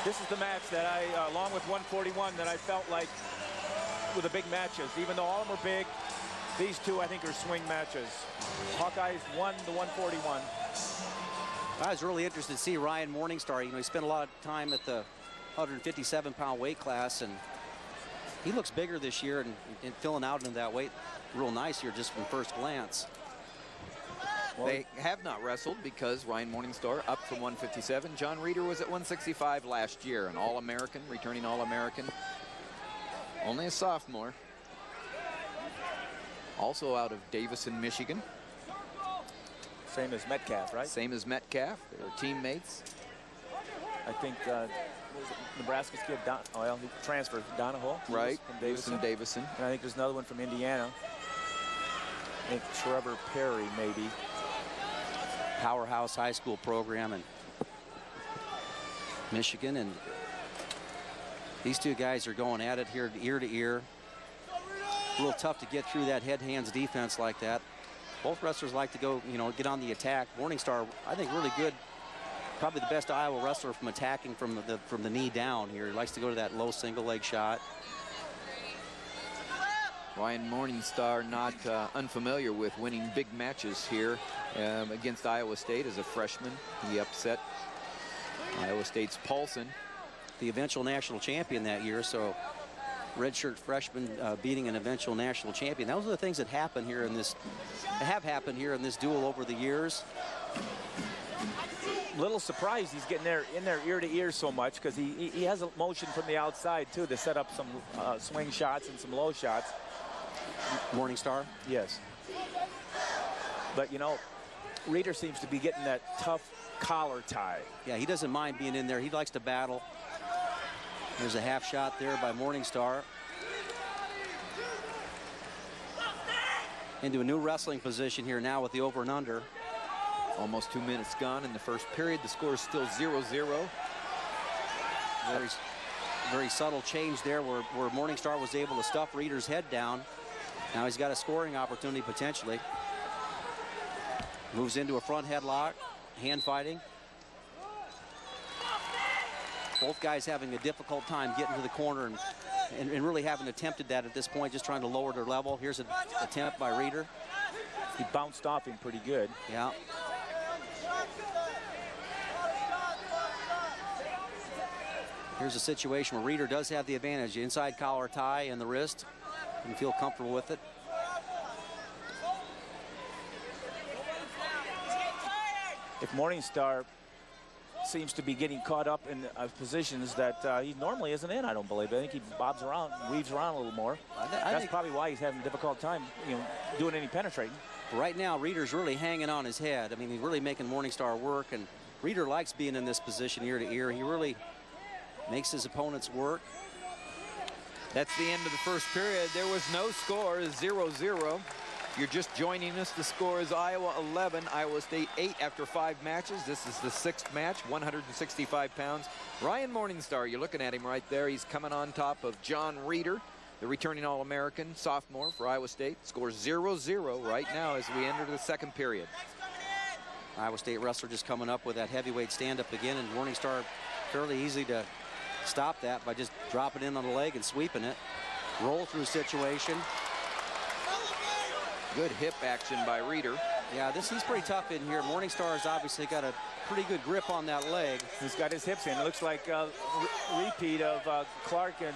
This is the match that I, along with 141, that I felt like were the big matches. Even though all of them are big, these two I think are swing matches. Hawkeyes won the 141. I was really interested to see Ryan Morningstar. You know, he spent a lot of time at the 157-pound weight class, and he looks bigger this year and filling out into that weight real nice here just from first glance. Well, they have not wrestled because Ryan Morningstar up from 157. John Reeder was at 165 last year, an All-American, returning All-American. Only a sophomore. Also out of Davison, Michigan. Same as Metcalf, right? Same as Metcalf. They were teammates. I think Nebraska's kid, well, he transferred Donahoe. Right, from Davison. And I think there's another one from Indiana. I think Trevor Perry, maybe. Powerhouse high school program in Michigan, and these two guys are going at it here ear to ear. A little tough to get through that head-hands defense like that. Both wrestlers like to go, you know, get on the attack. Morningstar, I think, really good. Probably the best Iowa wrestler from attacking from the knee down here. He likes to go to that low single leg shot. Ryan Morningstar not unfamiliar with winning big matches here against Iowa State as a freshman. He upset Iowa State's Paulson, the eventual national champion that year. So redshirt freshman beating an eventual national champion. Those are the things that happen here in this, have happened here in this duel over the years. Little surprised he's getting in there ear to ear so much, because he has a motion from the outside too to set up some swing shots and some low shots. Morningstar? Yes. But you know, Reeder seems to be getting that tough collar tie. Yeah, he doesn't mind being in there. He likes to battle. There's a half shot there by Morningstar. Into a new wrestling position here now with the over and under. Almost 2 minutes gone in the first period. The score is still 0-0. Very subtle change there where Morningstar was able to stuff Reeder's head down. Now he's got a scoring opportunity potentially. Moves into a front headlock, hand fighting. Both guys having a difficult time getting to the corner and really haven't attempted that at this point, just trying to lower their level. Here's an attempt by Reeder. He bounced off him pretty good. Yeah. Here's a situation where Reeder does have the advantage. Inside collar tie in the wrist. And feel comfortable with it. If Morningstar seems to be getting caught up in positions that he normally isn't in, I don't believe. I think he bobs around, weaves around a little more. That's probably why he's having a difficult time, you know, doing any penetrating. Right now, Reeder's really hanging on his head. I mean, he's really making Morningstar work, and Reeder likes being in this position ear to ear. He really makes his opponents work. That's the end of the first period. There was no score, 0-0. You're just joining us. The score is Iowa 11, Iowa State 8 after 5 matches. This is the 6th match, 165 pounds. Ryan Morningstar, you're looking at him right there. He's coming on top of John Reeder, the returning All-American sophomore for Iowa State. Scores 0-0 right now as we enter the second period. Iowa State wrestler just coming up with that heavyweight stand-up again, and Morningstar fairly easy to stop that by just dropping in on the leg and sweeping it. Roll through situation. Good hip action by Reeder. Yeah, he's pretty tough in here. Morningstar's obviously got a pretty good grip on that leg. He's got his hips in. It looks like a repeat of Clark and...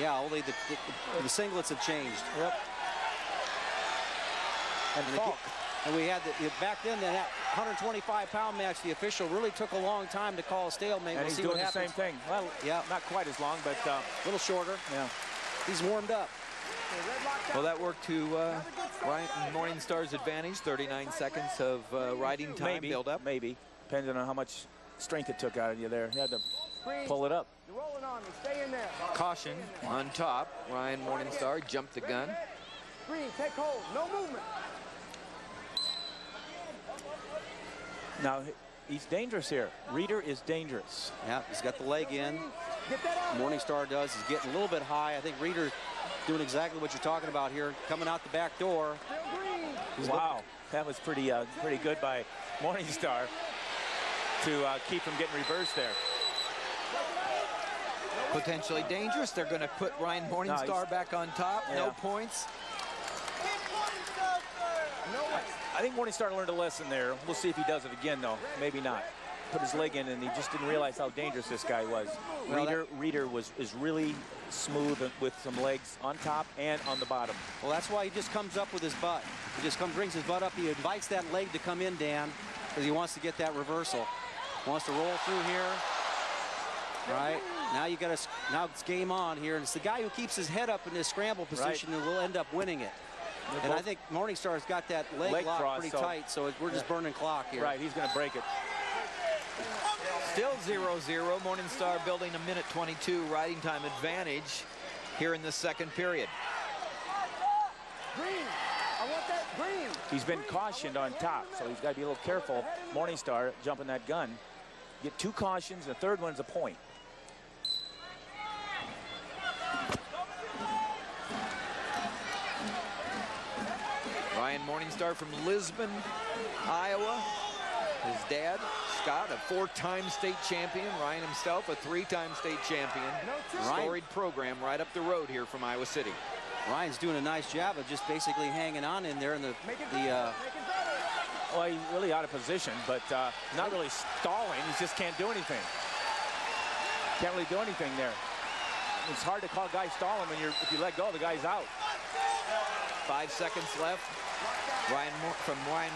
Yeah, only the singlets have changed. Yep. And we had back then that 125-pound match. The official really took a long time to call a stalemate. And he's doing the same thing. Well, yeah, not quite as long, but a little shorter. Yeah, he's warmed up. Well, that worked to Ryan Morningstar's advantage. 39 seconds of riding time build up. Maybe, depending on how much strength it took out of you there. You had to pull it up. You're rolling on me. Stay in there. Caution on top. Ryan Morningstar jumped the gun. Green, take hold. No movement. Now, he's dangerous here. Reeder is dangerous. Yeah, he's got the leg in. Morningstar does. He's getting a little bit high. I think Reeder doing exactly what you're talking about here, coming out the back door. Wow, that was pretty good by Morningstar to keep him getting reversed there. Potentially dangerous. They're going to put Ryan Morningstar back on top. Yeah. No points. I think Morningstar learned a lesson there. We'll see if he does it again, though. Maybe not. Put his leg in, and he just didn't realize how dangerous this guy was. Well, Reeder is really smooth with some legs on top and on the bottom. Well, that's why he just comes up with his butt. He just brings his butt up. He invites that leg to come in, Dan, because he wants to get that reversal. Wants to roll through here. Right. Now now it's game on here. And it's the guy who keeps his head up in this scramble position who will end up winning it. And I think Morningstar's got that leg lock cross, pretty tight, so we're just burning clock here. Right, he's going to break it. Still 0-0. Morningstar building a minute 22 riding time advantage here in the second period. Green. I want that green. He's been cautioned on top, so he's got to be a little careful. Morningstar jumping that gun. Get 2 cautions, and the third one's a point. Ryan Morningstar from Lisbon, Iowa. His dad, Scott, a 4-time state champion. Ryan himself, a 3-time state champion. Storied program right up the road here from Iowa City. Ryan's doing a nice job of just basically hanging on in there in the well, he's really out of position, but not really stalling. He just can't do anything. Can't really do anything there. It's hard to call guys stalling when if you let go, the guy's out. 5 seconds left. Ryan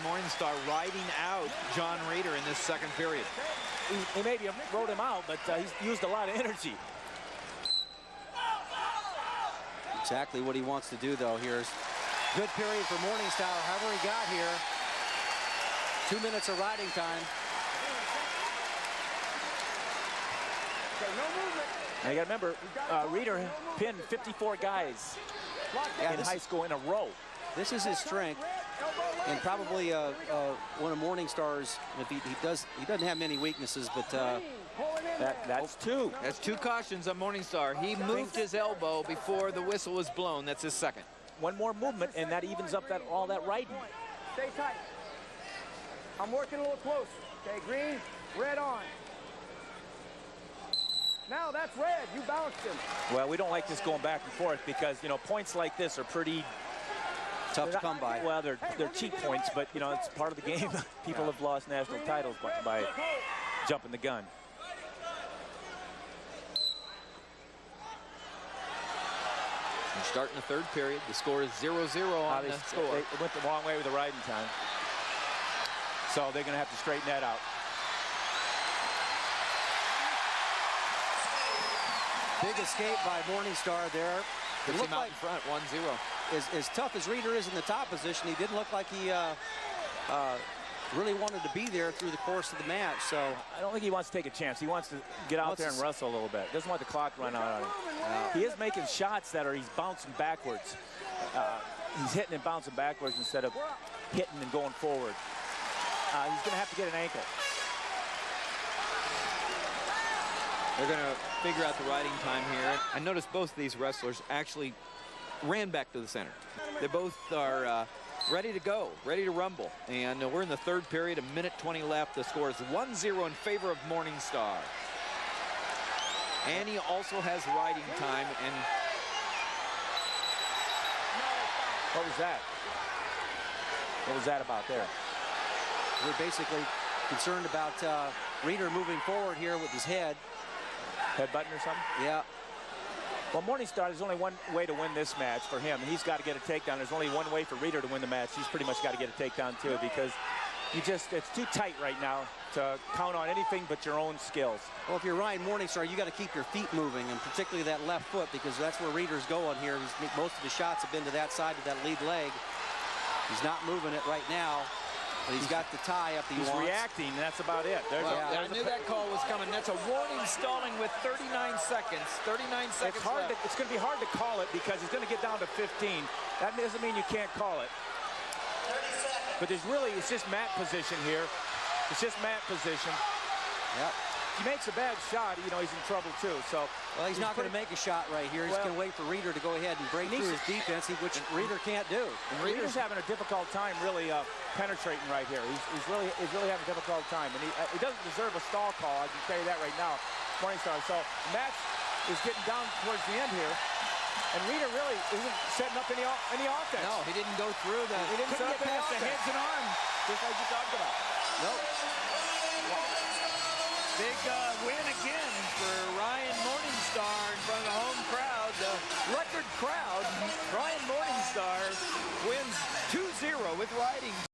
Morningstar riding out John Reeder in this second period. He maybe rode him out, but he's used a lot of energy. Exactly what he wants to do, though. Here's good period for Morningstar. However he got here. 2 minutes of riding time. Now you got to remember, Reeder pinned 54 guys in high school in a row. This is his strength, and probably one of Morningstar's. If he doesn't have many weaknesses, but that's 2. That's 2 cautions on Morningstar. He moved his elbow before the whistle was blown. That's his second. One more movement, and that evens up all that riding. Stay tight. I'm working a little closer. Okay, green, red on. Now that's red. You bounced him. Well, we don't like this going back and forth because, points like this are pretty tough to come by. Well, they're cheap points, but, it's part of the game. People have lost national titles by jumping the gun. We're starting the third period. The score is 0-0 on the score. They went the wrong way with the riding time. So they're going to have to straighten that out. Big escape by Morningstar there. Puts him out in front, 1-0. As tough as Reeder is in the top position, he didn't look like he really wanted to be there through the course of the match. So I don't think he wants to take a chance. He wants to get out there and wrestle a little bit. Doesn't want the clock to run out on him. He is making shots that he's bouncing backwards. He's hitting and bouncing backwards instead of hitting and going forward. He's going to have to get an ankle. They're going to figure out the riding time here. I noticed both of these wrestlers actually ran back to the center. They both are ready to go, ready to rumble. And we're in the third period, 1:20 left. The score is 1-0 in favor of Morningstar. And he also has riding time. And what was that? What was that about there? We're basically concerned about Reeder moving forward here with his head. Headbutting or something? Yeah. Well, Morningstar, there's only one way to win this match for him. He's got to get a takedown. There's only one way for Reeder to win the match. He's pretty much got to get a takedown, too, because it's too tight right now to count on anything but your own skills. Well, if you're Ryan Morningstar, you got to keep your feet moving, and particularly that left foot, because that's where Reeder's going here. Most of his shots have been to that side of that lead leg. He's not moving it right now. But he's got the tie up he wants. He's reacting, and that's about it. I knew that call was coming. That's a warning stalling with 39 seconds. 39 seconds left. It's going to be hard to call it because he's going to get down to 15. That doesn't mean you can't call it. But it's just mat position here. It's just mat position. Yep. If he makes a bad shot, he's in trouble too. So, well, he's not going to make a shot right here. He's going to wait for Reeder to go ahead and break through his defense, which Reeder can't do. And Reeder's having a difficult time really penetrating right here. He's really having a difficult time, and he doesn't deserve a stall call. I can tell you that right now, Morningstar. So match is getting down towards the end here. And Reeder really isn't setting up any offense. No, he didn't go through the. He didn't set up get any past the offense. heads and arms. Just like you talked about. Nope. Big win again for Ryan Morningstar in front of the home crowd. The record crowd. Ryan Morningstar wins 2-0 with riding